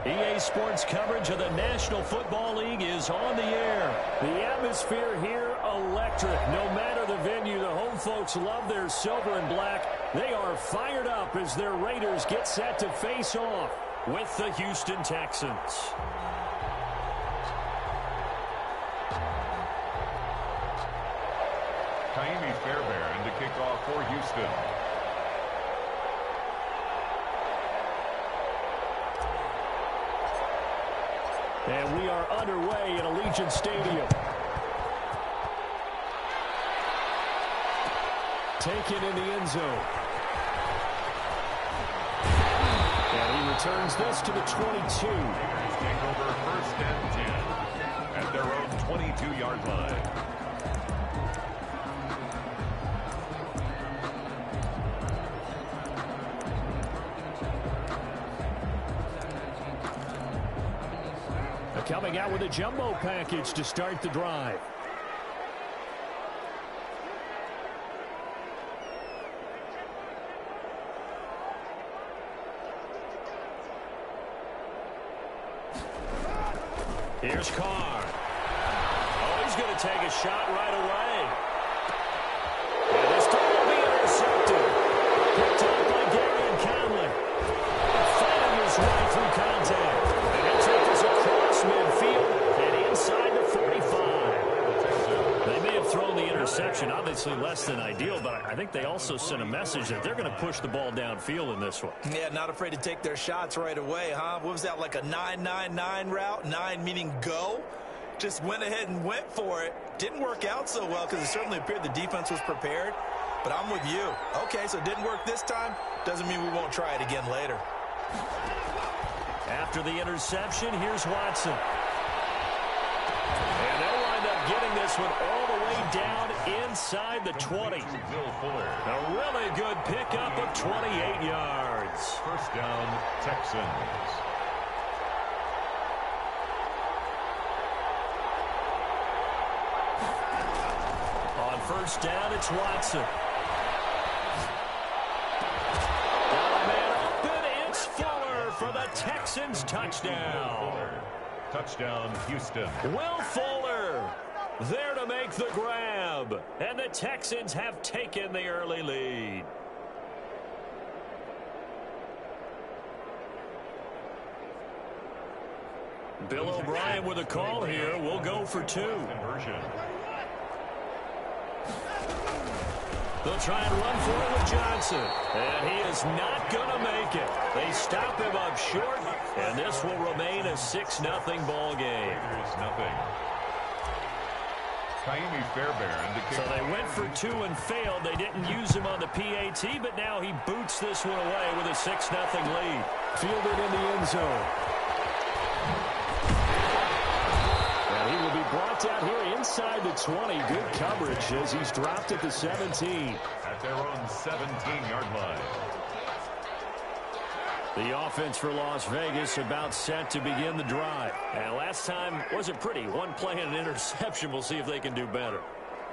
EA Sports coverage of the National Football League is on the air. The atmosphere here, electric. No matter the venue, the home folks love their silver and black. They are fired up as their Raiders get set to face off with the Houston Texans. Kaimi Fairbairn to kick off for Houston. And we are underway at Allegiant Stadium. Taken in the end zone. And he returns this to the 22. Raiders take over 1st and 10 at their own 22-yard line. Coming out with a jumbo package to start the drive. Here's Carr. Oh, he's going to take a shot right away. And this time will be intercepted. Picked up by Darian Conley. Fighting his way through contact. And he'll take this across midfield and inside the 45. They may have thrown the interception, obviously less than ideal, but I think they also sent a message that they're going to push the ball downfield in this one. Yeah, not afraid to take their shots right away, huh? What was that, like a 9-9-9 route? 9 meaning go? Just went ahead and went for it. Didn't work out so well because it certainly appeared the defense was prepared. But I'm with you. Okay, so it didn't work this time. Doesn't mean we won't try it again later. After the interception, here's Watson. And they'll wind up getting this one all the way down inside the 20. A really good pickup of 28 yards. 1st down, Texans. On 1st down, it's Watson. For the Texans touchdown. Touchdown, Houston. Will Fuller there to make the grab. And the Texans have taken the early lead. Bill O'Brien with a call here. We'll go for 2. Conversion. They'll try and run for it with Johnson. And he is not going to make it. They stop him up short, and this will remain a 6-0 ball game. There's nothing. Kaimi Fairbairn. So they went for 2 and failed. They didn't use him on the PAT, but now he boots this one away with a 6-0 lead. Fielded in the end zone. And he will be brought down here inside the 20. Good coverage as he's dropped at the 17. At their own 17-yard line. The offense for Las Vegas about set to begin the drive. And last time wasn't pretty. One play and an interception. We'll see if they can do better.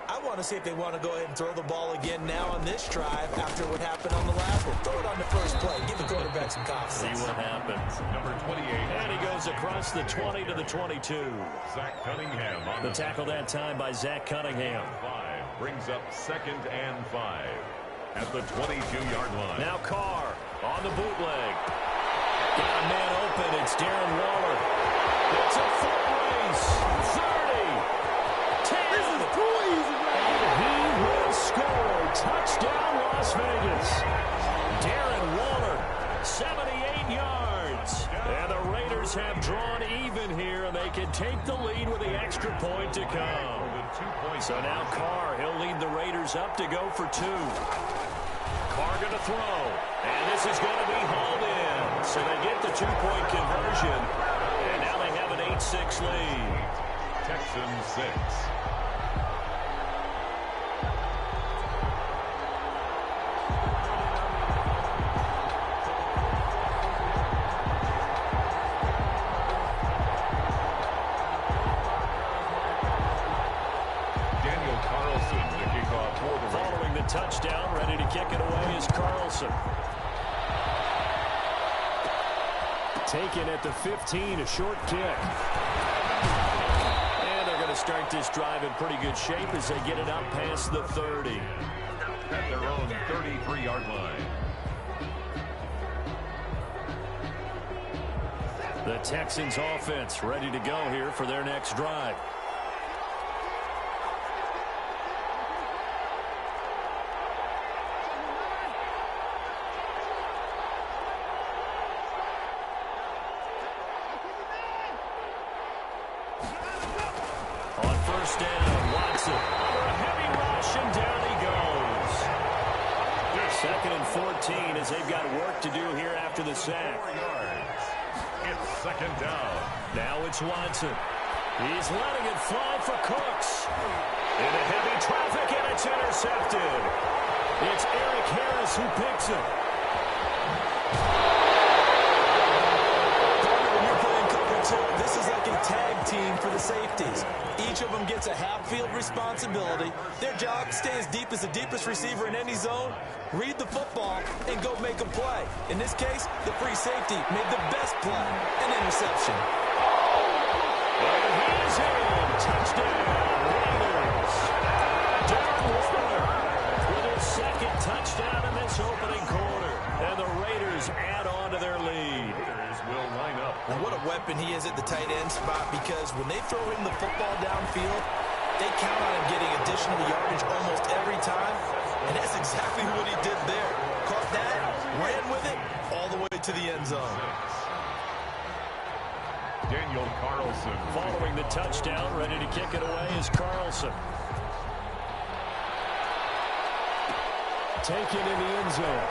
I want to see if they want to go ahead and throw the ball again now on this drive after what happened on the last one. Throw it on the first play. Give the quarterback some confidence. See what happens. Number 28. And he goes across the 20 to the 22. Zach Cunningham on the tackle that time by Zach Cunningham. 5 brings up 2nd and 5 at the 22-yard line. Now Carr on the bootleg. Got a man open. It's Darren Waller. It's a foot race. 30. 10. This is too easy. And he will score. Touchdown, Las Vegas. Darren Waller, 78 yards. And the Raiders have drawn even here, and they can take the lead with the extra point to come. So now Carr, he'll lead the Raiders up to go for 2. Carr going to throw. And this is going to be hauled in. So they get the 2-point conversion. And now they have an 8-6 lead. Texans 6. Touchdown, ready to kick it away is Carlson. Taken at the 15, a short kick. And they're going to start this drive in pretty good shape as they get it up past the 30. At their own 33-yard line. The Texans offense ready to go here for their next drive. On first down, Watson under a heavy rush, and down he goes. 2nd and 14 as they've got work to do here after the sack. 4 yards. It's 2nd down. Now it's Watson. He's letting it fly for Cooks. Into heavy traffic, and it's intercepted. It's Eric Harris who picks it. When you're playing cover two, this is like a tag team for the safeties. Each of them gets a half-field responsibility. Their job, stay as deep as the deepest receiver in any zone, read the football, and go make a play. In this case, the free safety made the best play, an interception. And he's in. Touchdown, Raiders. Darren Waller with his 2nd touchdown in this opening quarter. And the Raiders add on to their lead. Raiders will line up. And what a weapon he is at the tight end spot, because when they throw him the football downfield, they count on him getting additional yardage almost every time. And that's exactly what he did there. Caught that, ran with it, all the way to the end zone. Daniel Carlson. Following the touchdown, ready to kick it away is Carlson. Taken in the end zone.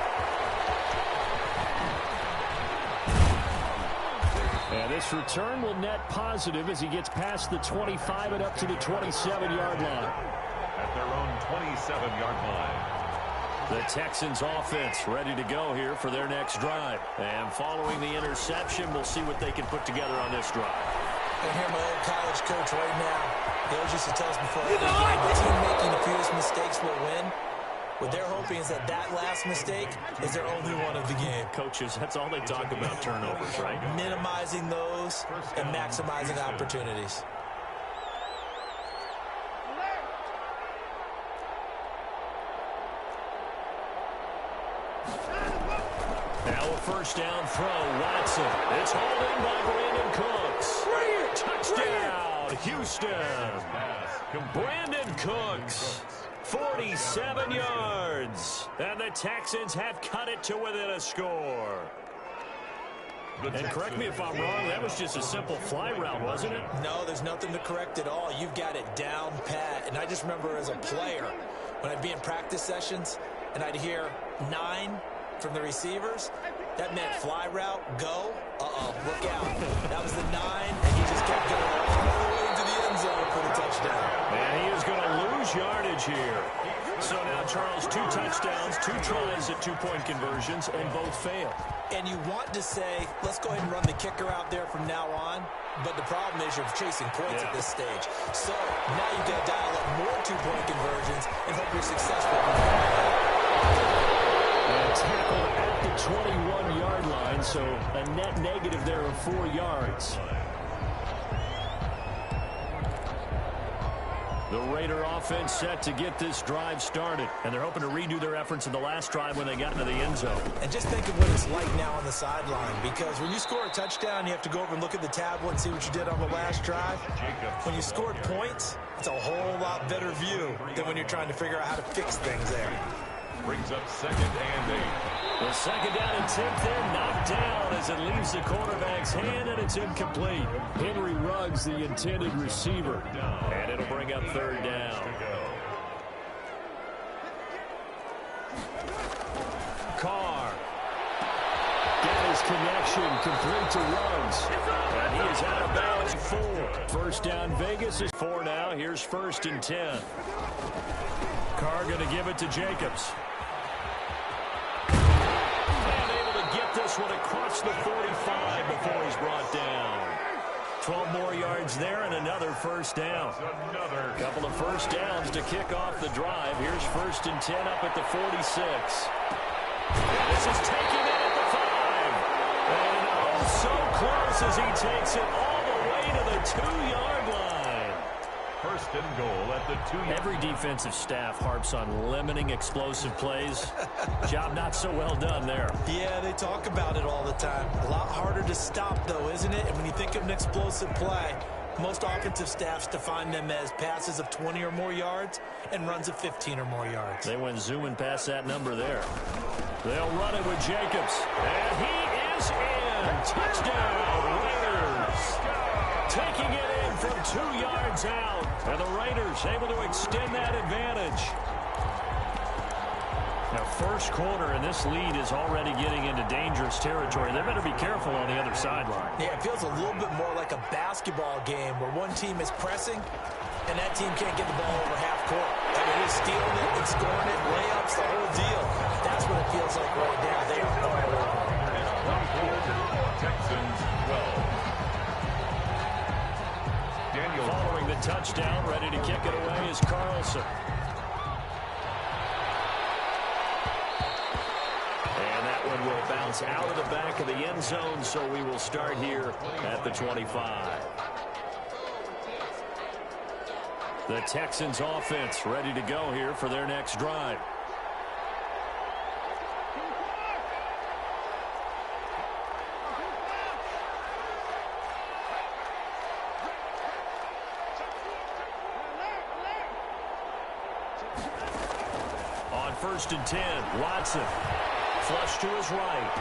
And this return will net positive as he gets past the 25 and up to the 27-yard line. At their own 27-yard line. The Texans offense ready to go here for their next drive. And following the interception, we'll see what they can put together on this drive. I hear my old college coach right now. He always used to tell us before every game, the team making the fewest mistakes will win. What they're hoping is that last mistake is their only one of the game. Coaches, that's all they talk about, turnovers, right? Minimizing those and maximizing opportunities. Now a first down throw, Watson. It's holding by Brandon Cooks. Touchdown, Houston. Brandon Cooks, 47 yards. And the Texans have cut it to within a score. And correct me if I'm wrong, that was just a simple fly route, wasn't it? No, there's nothing to correct at all. You've got it down pat. And I just remember as a player, when I'd be in practice sessions and I'd hear 9 from the receivers, that meant fly route, go, look out. That was the 9, and he just kept going all the way to the end zone for the touchdown. And he is going to lose yardage here. So now, Charles, 2 touchdowns, 2 tries at 2-point conversions, and both failed. And you want to say, let's go ahead and run the kicker out there from now on, but the problem is you're chasing points at this stage. So now you've got to dial up more 2-point conversions and hope you're successful. And tackled at the 21-yard line, so a net negative there of 4 yards. The Raider offense set to get this drive started, and they're hoping to redo their efforts in the last drive when they got into the end zone. And just think of what it's like now on the sideline, because when you score a touchdown, you have to go over and look at the tablet and see what you did on the last drive. When you scored points, it's a whole lot better view than when you're trying to figure out how to fix things there. Brings up 2nd and 8. The 2nd down and 10th there, knocked down as it leaves the quarterback's hand, and it's incomplete. Henry Ruggs, the intended receiver, and it'll bring up 3rd down. Carr got his connection complete to Ruggs, and he is out of bounds. 4. First down, Vegas is 4 now. Here's 1st and 10. Carr going to give it to Jacobs. This one across the 45 before he's brought down. 12 more yards there and another first down. Another couple of first downs to kick off the drive. Here's 1st and 10 up at the 46. This is taken in at the 5. And so close as he takes it all the way to the 2-yard line. First and goal at the 2-yard. Every defensive staff harps on limiting explosive plays. Job not so well done there. Yeah, they talk about it all the time. A lot harder to stop, though, isn't it? And when you think of an explosive play, most offensive staffs define them as passes of 20 or more yards and runs of 15 or more yards. They went zooming past that number there. They'll run it with Jacobs. And he is in. Touchdown, Raiders. Taking it in from 2 yards out. And the Raiders able to extend that advantage. Now, first quarter, and this lead is already getting into dangerous territory. They better be careful on the other sideline. Yeah, it feels a little bit more like a basketball game where one team is pressing and that team can't get the ball over half court. I mean, it's stealing it and scoring it, layups, the whole deal. That's what it feels like right now. They are all over. Texans 12. Daniel. Following the touchdown, ready to kick it away is Carlson. Will bounce out of the back of the end zone, so we will start here at the 25. The Texans offense ready to go here for their next drive. On 1st and 10, Watson. Flush to his right.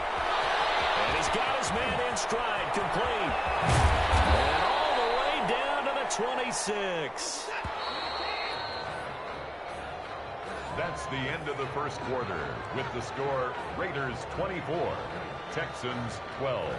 And he's got his man in stride, complete. And all the way down to the 26. That's the end of the first quarter with the score Raiders 24, Texans 12.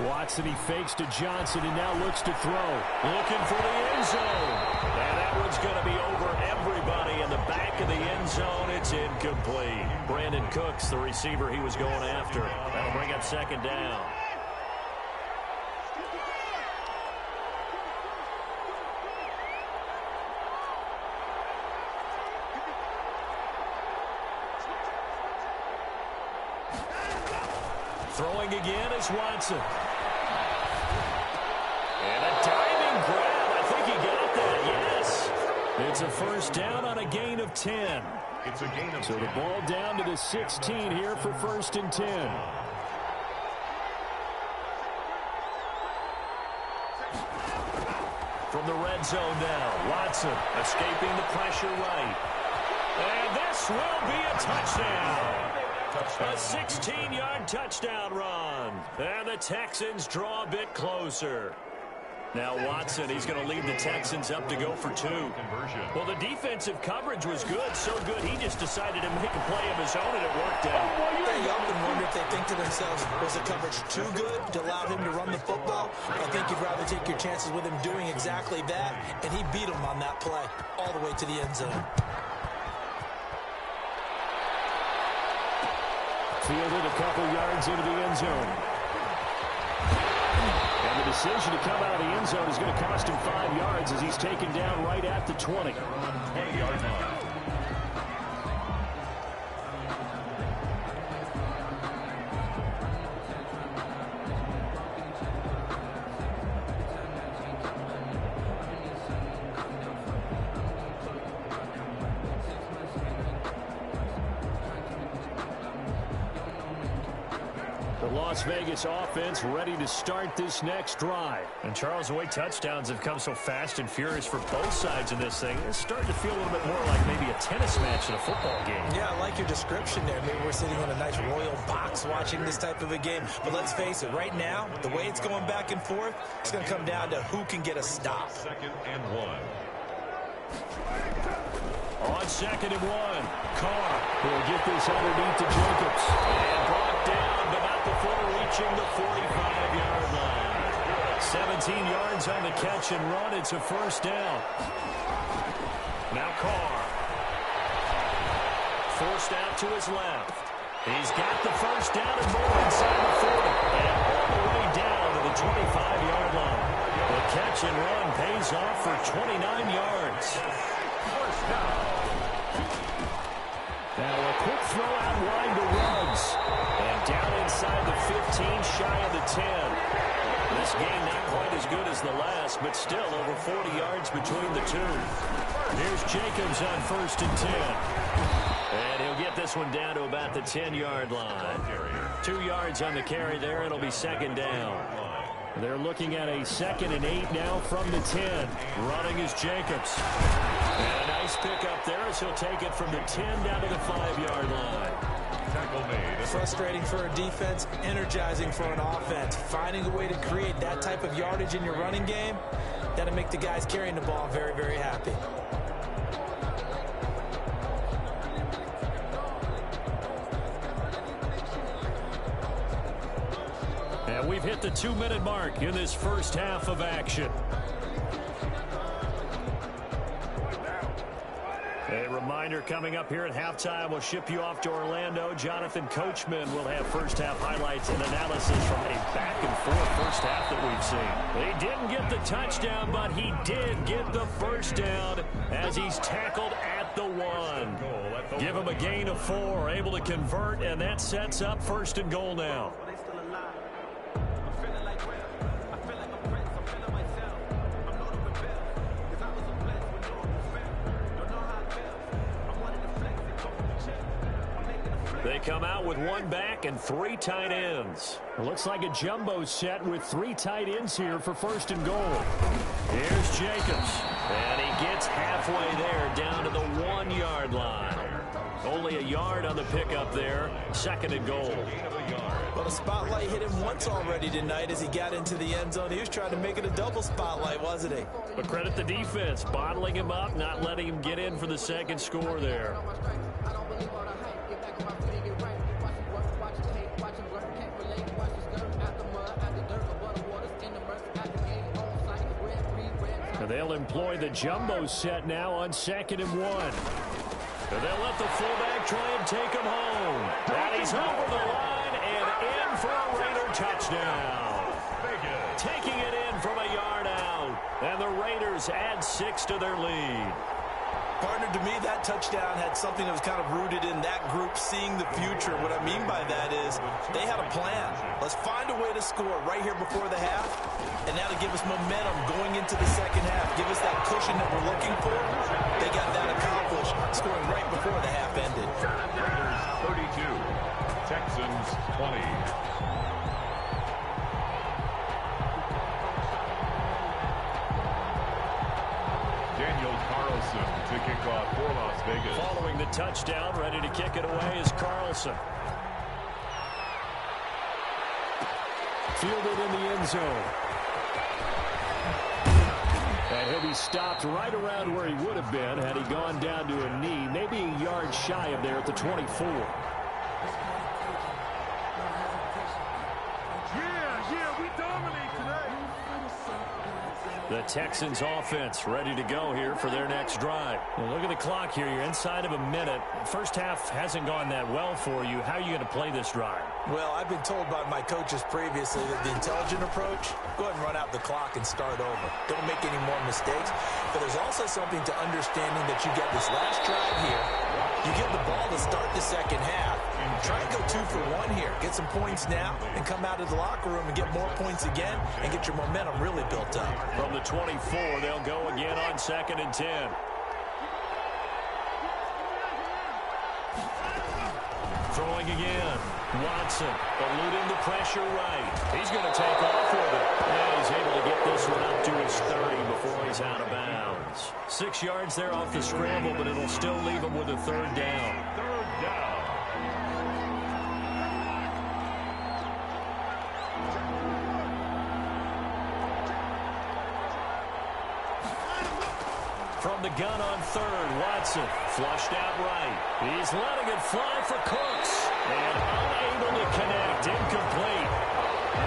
Watson, he fakes to Johnson and now looks to throw. Looking for the end zone. And that one's going to be over everybody in the back of the end zone. It's incomplete. Brandon Cooks, the receiver he was going after. That'll bring up 2nd down. Throwing again is Watson. And a diving grab. I think he got that, yes. It's a 1st down on a gain of 10. It's a gain of 10. So the ball down to the 16 here for 1st and 10. From the red zone now, Watson escaping the pressure right. And this will be a touchdown. A 16-yard touchdown run. And the Texans draw a bit closer. Now Watson, he's going to lead the Texans up to go for 2. Well, the defensive coverage was good, so good he just decided to make a play of his own, and it worked out. They often wonder if they think to themselves, was the coverage too good to allow him to run the football? I think you'd rather take your chances with him doing exactly that, and he beat him on that play all the way to the end zone. Fielded a couple yards into the end zone. And the decision to come out of the end zone is going to cost him 5 yards as he's taken down right at the 20. 20-yard line. Las Vegas offense ready to start this next drive. And Charles, the way touchdowns have come so fast and furious for both sides in this thing, it's starting to feel a little bit more like maybe a tennis match in a football game. Yeah, I like your description there. Maybe we're sitting in a nice royal box watching this type of a game. But let's face it, right now, the way it's going back and forth, it's going to come down to who can get a stop. 2nd and 1. On 2nd and 1, Carr will get this underneath to Jacobs. And brought down, but not before reaching the 45-yard line. 17 yards on the catch and run. It's a 1st down. Now Carr. Forced out to his left. He's got the 1st down and more inside the 40. And all the way down to the play-action run pays off for 29 yards. First down. Now a quick throw out wide to Ruggs. And down inside the 15, shy of the 10. This game not quite as good as the last, but still over 40 yards between the two. Here's Jacobs on 1st and 10. And he'll get this one down to about the 10-yard line. 2 yards on the carry there. It'll be 2nd down. They're looking at a 2nd and 8 now from the 10. Running is Jacobs. And a nice pickup there as he'll take it from the 10 down to the 5-yard line. Tackle made. Frustrating for a defense, energizing for an offense. Finding a way to create that type of yardage in your running game, that'll make the guys carrying the ball very, very happy. And we've hit the 2-minute mark in this first half of action. A reminder coming up here at halftime, we'll ship you off to Orlando. Jonathan Coachman will have first-half highlights and analysis from a back-and-forth first half that we've seen. He didn't get the touchdown, but he did get the first down as he's tackled at the 1. Give him a gain of 4, able to convert, and that sets up 1st and goal now. They come out with 1 back and 3 tight ends. It looks like a jumbo set with 3 tight ends here for 1st and goal. Here's Jacobs. And he gets halfway there down to the 1-yard line. Only a yard on the pickup there. 2nd and goal. Well, the spotlight hit him once already tonight as he got into the end zone. He was trying to make it a double spotlight, wasn't he? But credit the defense, bottling him up, not letting him get in for the 2nd score there. They'll employ the jumbo set now on 2nd and 1. And they'll let the fullback try and take him home. And he's over the line and in for a Raider touchdown. Taking it in from a yard out. And the Raiders add 6 to their lead. Partner, to me, that touchdown had something that was kind of rooted in that group seeing the future. What I mean by that is they had a plan. Let's find a way to score right here before the half, and that'll give us momentum going into the 2nd half. Give us that cushion that we're looking for. They got that accomplished, scoring right before the half ended. Raiders 32, Texans 20. To kick off for Las Vegas. Following the touchdown, ready to kick it away is Carlson. Fielded in the end zone. And he'll be stopped right around where he would have been had he gone down to a knee, maybe a yard shy of there at the 24. Yeah, we dominate today. The Texans offense ready to go here for their next drive. Well, look at the clock here. You're inside of a minute. First half hasn't gone that well for you. How are you going to play this drive? Well, I've been told by my coaches previously that the intelligent approach, go ahead and run out the clock and start over. Don't make any more mistakes. But there's also something to understanding that you get this last drive here. You get the ball to start the 2nd half. Try and go 2 for 1 here. Get some points now and come out of the locker room and get more points again and get your momentum really built up. From the 24, they'll go again on 2nd and 10. Throwing again. Watson eluding the pressure right. He's going to take off with it. And he's able to get this one up to his 30 before he's out of bounds. 6 yards there off the scramble, but it'll still leave him with a 3rd down. 3rd down. From the gun on 3rd, Watson flushed out right. He's letting it fly for Cooks. And unable to connect, incomplete.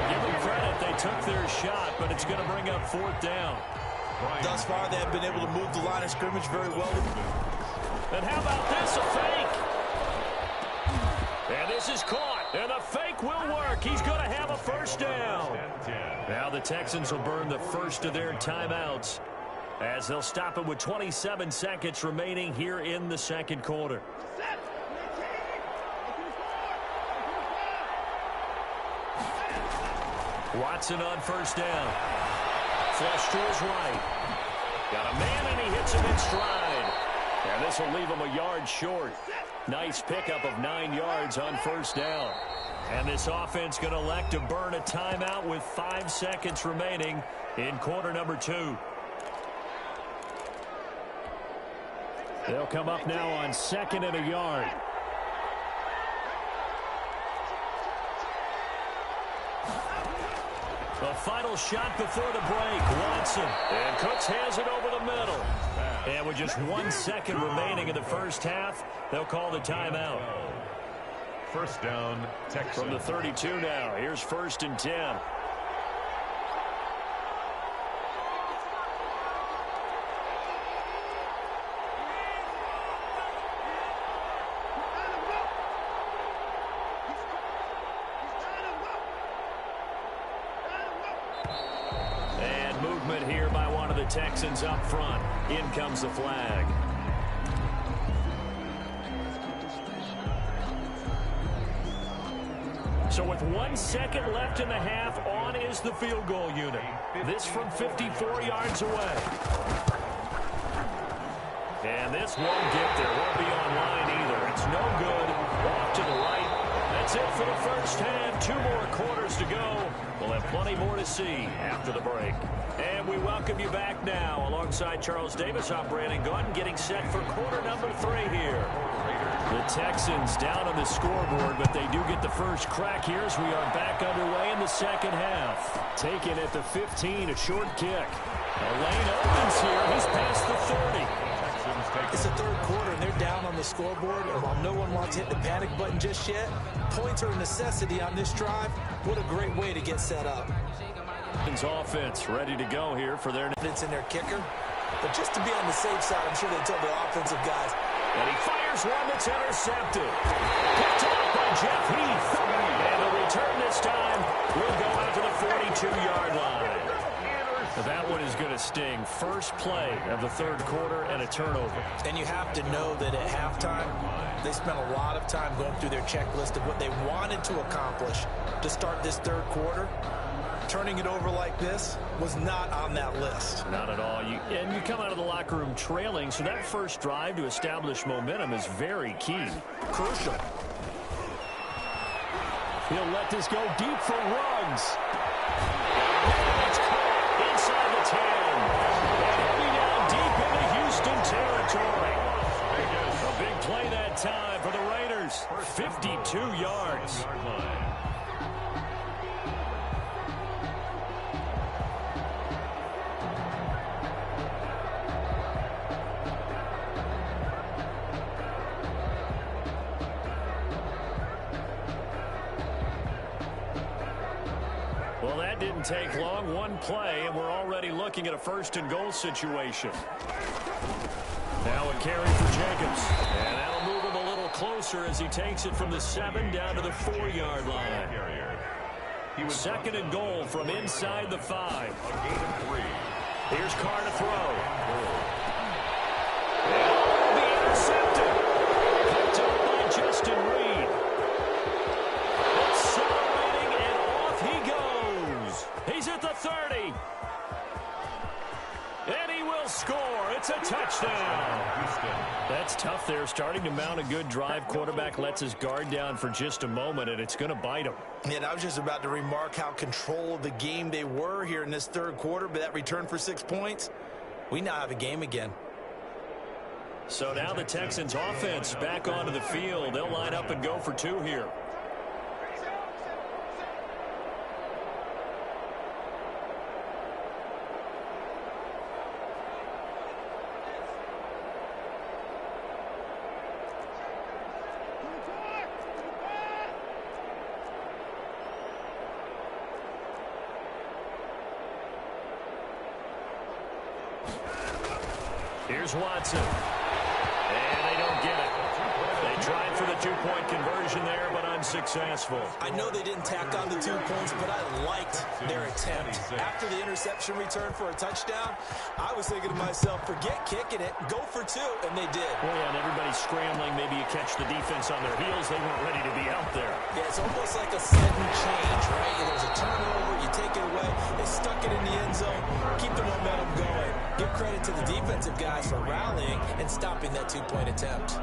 Give them credit, they took their shot, but it's going to bring up 4th down. Thus far, they have been able to move the line of scrimmage very well. And how about this, a fake? And this is caught. And the fake will work. He's going to have a first down. Now the Texans will burn the first of their timeouts as they'll stop it with 27 seconds remaining here in the second quarter. Watson on first down. Flush to his right. Got a man, and he hits him in stride. And this will leave him a yard short. Nice pickup of 9 yards on first down. And this offense going to elect to burn a timeout with 5 seconds remaining in quarter number 2. They'll come up now on 2nd and a yard. The final shot before the break. Watson. And Cooks has it over the middle. And with just 1 second remaining in the first half, they'll call the timeout. First down, Texans. From the 32 now. Here's 1st and 10. And movement here by one of the Texans up front. In comes the flag. So with 1 second left in the half, on is the field goal unit. This from 54 yards away. And this won't get there. Won't be on line either. It's no good. Off to the right. That's it for the first half. 2 more quarters to go. We'll have plenty more to see after the break. And we welcome you back now. Alongside Charles Davis, I'm Brandon Gunn, getting set for quarter number 3 here. The Texans down on the scoreboard, but they do get the first crack here as we are back underway in the second half. Taken at the 15, a short kick. A lane opens here. He's past the 30. It's the third quarter, and they're down on the scoreboard. And while no one wants to hit the panic button just yet, points are a necessity on this drive. What a great way to get set up. Offense ready to go here for their... It's in their kicker. But just to be on the safe side, I'm sure they told their offensive guys. And he fires one that's intercepted. Picked off by Jeff Heath. And the return this time will go out to the 42-yard line. That one is going to sting. First play of the third quarter and a turnover. And you have to know that at halftime, they spent a lot of time going through their checklist of what they wanted to accomplish to start this third quarter. Turning it over like this was not on that list. Not at all. And you come out of the locker room trailing, so that first drive to establish momentum is very key. Crucial. He'll let this go deep for Ruggs. It's caught inside the 10. And heading down deep into Houston territory. A big play that time for the Raiders. 52 yards. Well, that didn't take long. One play, and we're already looking at a first and goal situation. Now a carry for Jacobs. And that'll move him a little closer as he takes it from the 7 down to the 4-yard line. Second and goal from inside the 5. Here's Carr to throw. And will be intercepted. Picked up by Justin Reed. Accelerating, and off he goes. He's at the 30. And he will score. It's a touchdown. That's tough there. Starting to mount a good drive. Quarterback lets his guard down for just a moment, and it's going to bite him. And I was just about to remark how control of the game they were here in this third quarter, but that return for 6 points, we now have a game again. So now the Texans offense back onto the field. They'll line up and go for 2 here. Here's Watson. And they don't get it. They Tried for the two-point conversion there, but unsuccessful. I know they didn't tack on the 2 points, but I liked their attempt. After the interception return for a touchdown, I was thinking to myself, forget kicking it, go for 2, and they did. Well, yeah, and everybody's scrambling. Maybe you catch the defense on their heels. They weren't ready to be out there. Yeah, it's almost like a sudden change, right? There's a turnover, you take it away, they stuck it in the end zone, keep the momentum going. Give credit to the defensive guys for rallying and stopping that 2-point attempt.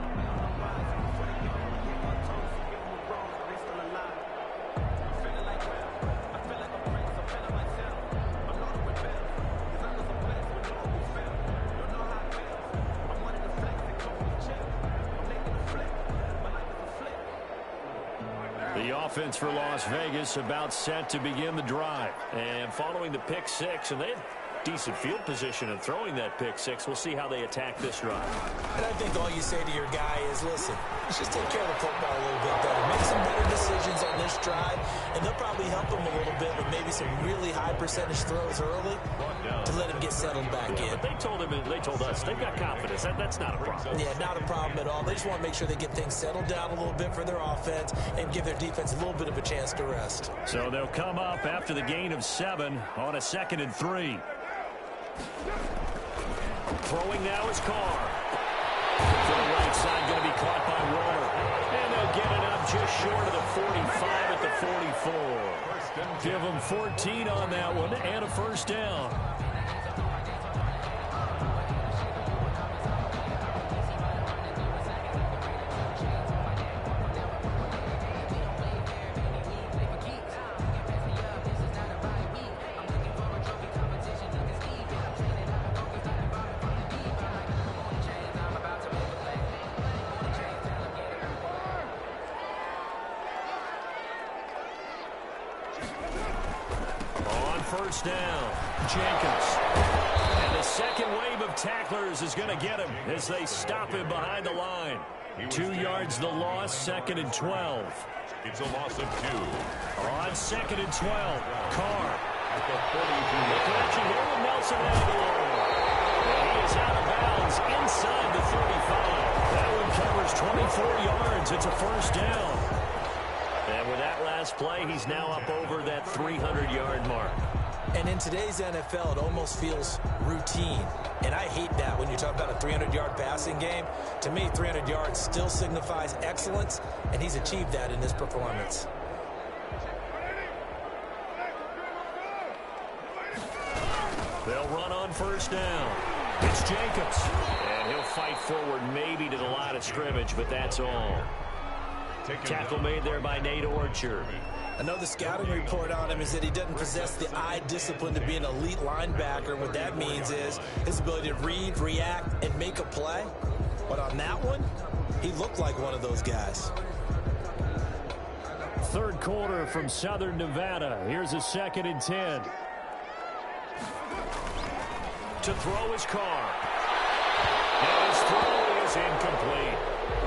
The offense for Las Vegas about set to begin the drive. And following the pick six, and they had decent field position in throwing that pick six. We'll see how they attack this drive. And I think all you say to your guy is, listen, let's just take care of the football a little bit better. Make some better decisions on this drive, and they'll probably help him a little bit with maybe some really high percentage throws early to let him get settled back in. But they told him, and they told us, they've got confidence. That's not a problem. Yeah, not a problem at all. They just want to make sure they get things settled down a little bit for their offense and give their defense a little bit of a chance to rest. So they'll come up after the gain of 7 on a 2nd and 3. Throwing now is Carr. To the right side, going to be caught by Waller. And they'll get it up just short of the 45 at the 44. Give them 14 on that one and a first down. First down, Jenkins. And the second wave of tacklers is going to get him as they stop him behind the line. 2 yards the loss, 2nd and 12. It's a loss of 2. On 2nd and 12, Carr. The collection here with Nelson Aguilar. And he is out of bounds inside the 35. That one covers 24 yards. It's a first down. And with that last play, he's now up over that 300-yard mark. And in today's NFL, it almost feels routine. And I hate that when you talk about a 300-yard passing game. To me, 300 yards still signifies excellence, and he's achieved that in this performance. They'll run on first down. It's Jacobs. And he'll fight forward maybe to the line of scrimmage, but that's all. Tackle made there by Nate Orchard. I know the scouting report on him is that he doesn't possess the eye discipline to be an elite linebacker. What that means is his ability to read, react, and make a play. But on that one, he looked like one of those guys. Third quarter from Southern Nevada. Here's a 2nd and 10. To throw his Carr. And his throw is incomplete.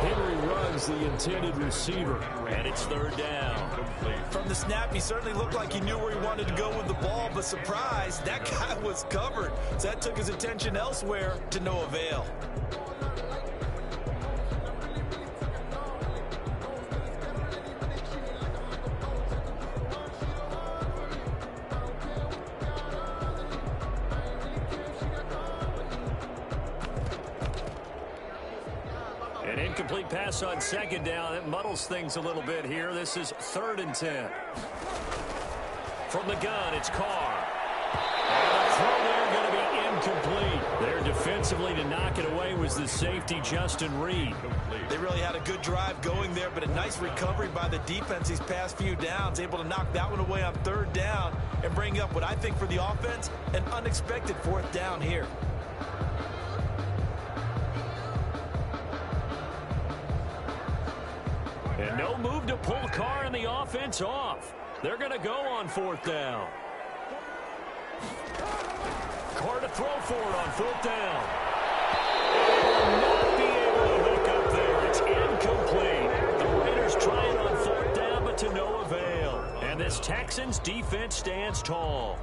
Henry runs the intended receiver, and it's 3rd down. From the snap, he certainly looked like he knew where he wanted to go with the ball, but surprise, that guy was covered. So that took his attention elsewhere to no avail. An incomplete pass on 2nd down. It muddles things a little bit here. This is 3rd and 10. From the gun, it's Carr. And the throw there going to be incomplete. There defensively to knock it away was the safety, Justin Reed. They really had a good drive going there, but a nice recovery by the defense these past few downs, able to knock that one away on 3rd down and bring up what I think for the offense, an unexpected 4th down here. And no move to pull Carr and the offense off. They're going to go on 4th down. Carr to throw for it on 4th down. Will not be able to hook up there. It's incomplete. The Raiders trying on 4th down, but to no avail. And this Texans defense stands tall.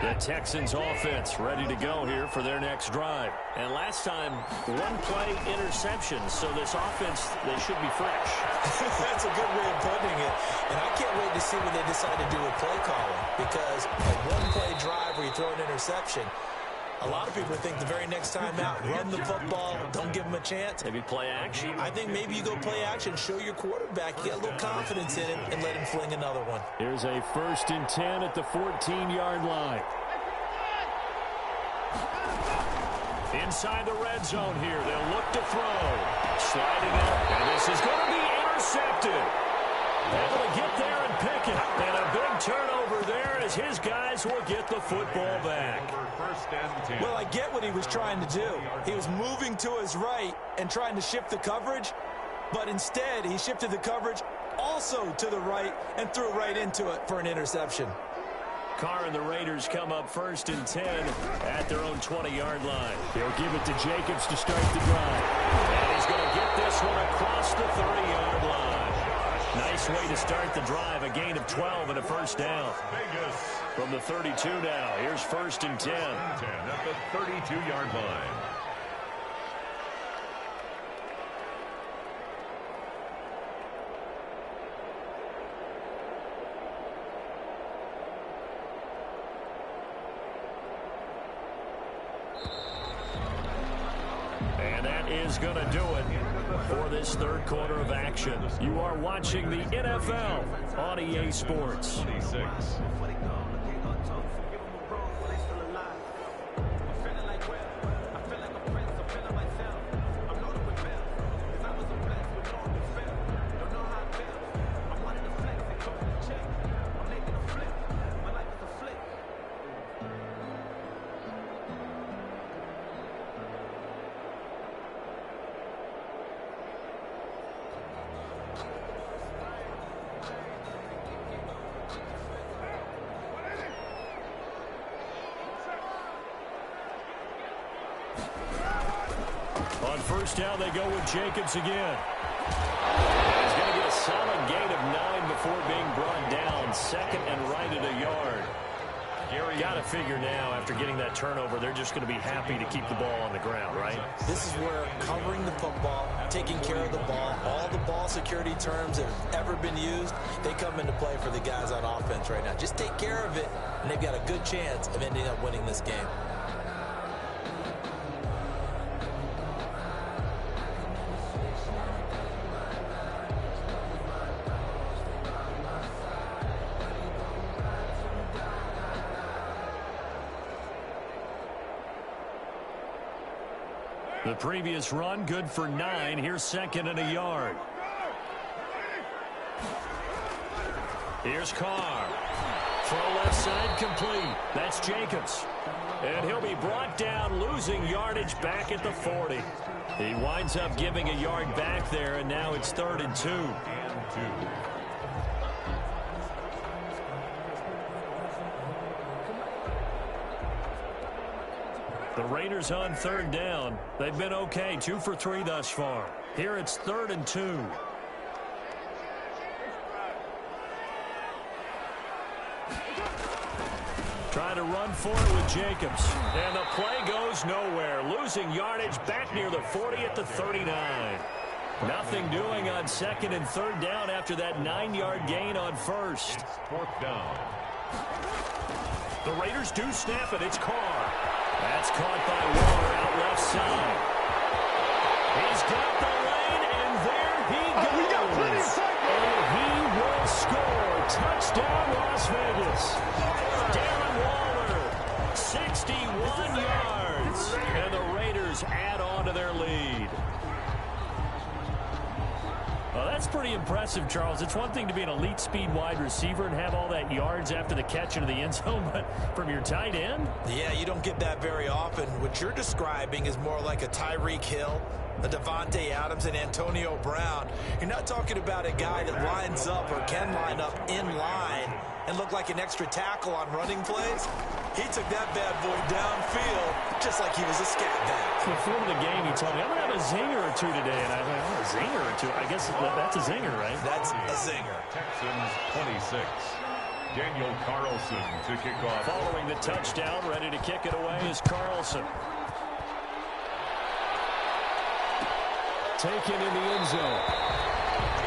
The Texans offense ready to go here for their next drive. And last time, one play interception. So this offense, they should be fresh. That's a good way of putting it. And I can't wait to see what they decide to do with play calling. Because a one-play drive where you throw an interception, a lot of people think the very next time out, run the football, don't give them a chance. Maybe play action. I think maybe you go play action, show your quarterback, you get a little confidence in him, and let him fling another one. Here's a 1st and 10 at the 14-yard line. Inside the red zone here, they'll look to throw. Sliding out, and this is going to be intercepted. Able to get there and pick it. And a big turnover there as his guys will get the football back. Well, I get what he was trying to do. He was moving to his right and trying to shift the coverage, but instead he shifted the coverage also to the right and threw right into it for an interception. Carr and the Raiders come up 1st and 10 at their own 20-yard line. They'll give it to Jacobs to start the drive. And he's going to get this one across the 30-yard line. Nice way to start the drive. A gain of 12 and a 1st down. From the 32 now. Here's 1st and 10. 10 at the 32-yard line. And that is going to do it for this 3rd quarter of action. You are watching the NFL on EA Sports. 26. On 1st down, they go with Jacobs again. He's going to get a solid gain of 9 before being brought down. 2nd and right at a yard. Got to figure now, after getting that turnover, they're just going to be happy to keep the ball on the ground, right? This is where covering the football, taking care of the ball, all the ball security terms that have ever been used, they come into play for the guys on offense right now. Just take care of it, and they've got a good chance of ending up winning this game. The previous run, good for 9. Here's 2nd and a yard. Here's Carr. Throw left side complete. That's Jacobs. And he'll be brought down, losing yardage back at the 40. He winds up giving a yard back there, and now it's 3rd and 2. The Raiders on 3rd down. They've been okay, 2 for 3 thus far. Here it's 3rd and 2. Trying to run for it with Jacobs. And the play goes nowhere. Losing yardage back near the 40 at the 39. Nothing doing on 2nd and 3rd down after that 9-yard gain on 1st. 4th down. The Raiders do snap it. It's Carr. That's caught by Waller out left side. He's got the lane, and there he goes. And he will score. Touchdown, Las Vegas. Darren Waller, 61 yards. And the Raiders add on to their lead. Well, that's pretty impressive, Charles. It's one thing to be an elite speed wide receiver and have all that yards after the catch into the end zone, but from your tight end? Yeah, you don't get that very often. What you're describing is more like a Tyreek Hill, a Devontae Adams, and Antonio Brown. You're not talking about a guy that lines up or can line up in line and look like an extra tackle on running plays. He took that bad boy downfield just like he was a scat back. Before the game, he told me, I'm going to have a zinger or two today. And I went, oh, a zinger or two? I guess that's a zinger, right? That's a zinger. Texans 26. Daniel Carlson to kick off. Following the touchdown, ready to kick it away is Carlson. Taken in the end zone.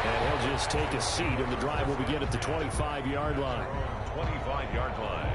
And he'll just take a seat, and the drive will begin at the 25-yard line. 25-yard line.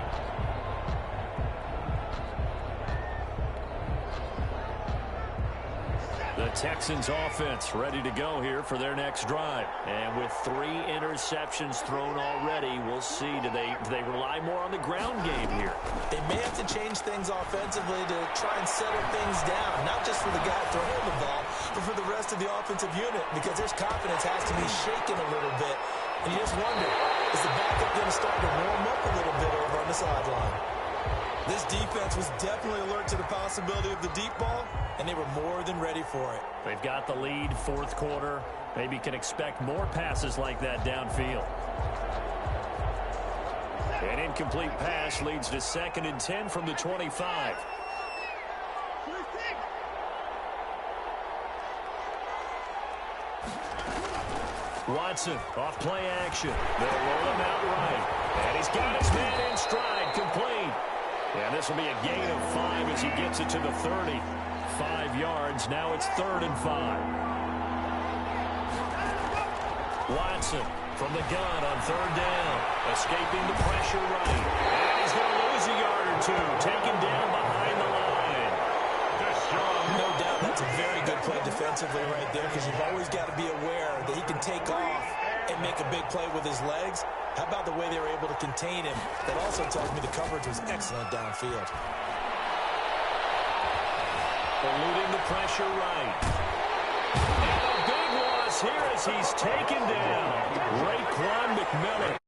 The Texans offense ready to go here for their next drive. And with 3 interceptions thrown already, we'll see. Do they rely more on the ground game here? They may have to change things offensively to try and settle things down, not just for the guy throwing the ball, but for the rest of the offensive unit, because his confidence has to be shaken a little bit. And you just wonder, is the backup going to start to warm up a little bit over on the sideline? This defense was definitely alert to the possibility of the deep ball, and they were more than ready for it. They've got the lead, fourth quarter. Maybe can expect more passes like that downfield. An incomplete pass leads to 2nd and 10 from the 25. Watson off play action. They'll roll him out right. And he's got his man in stride, complete. And this will be a gain of 5 as he gets it to the 30. 5 yards. Now it's 3rd and 5. Watson from the gun on 3rd down. Escaping the pressure right. And he's going to lose a yard or 2. Taken down behind the line. No doubt that's a very good play defensively right there, because you've always got to be aware that he can take off and make a big play with his legs. How about the way they were able to contain him? That also tells me the coverage was excellent downfield. Eluding the pressure right. And a big loss here as he's taken down. Raekwon McMillan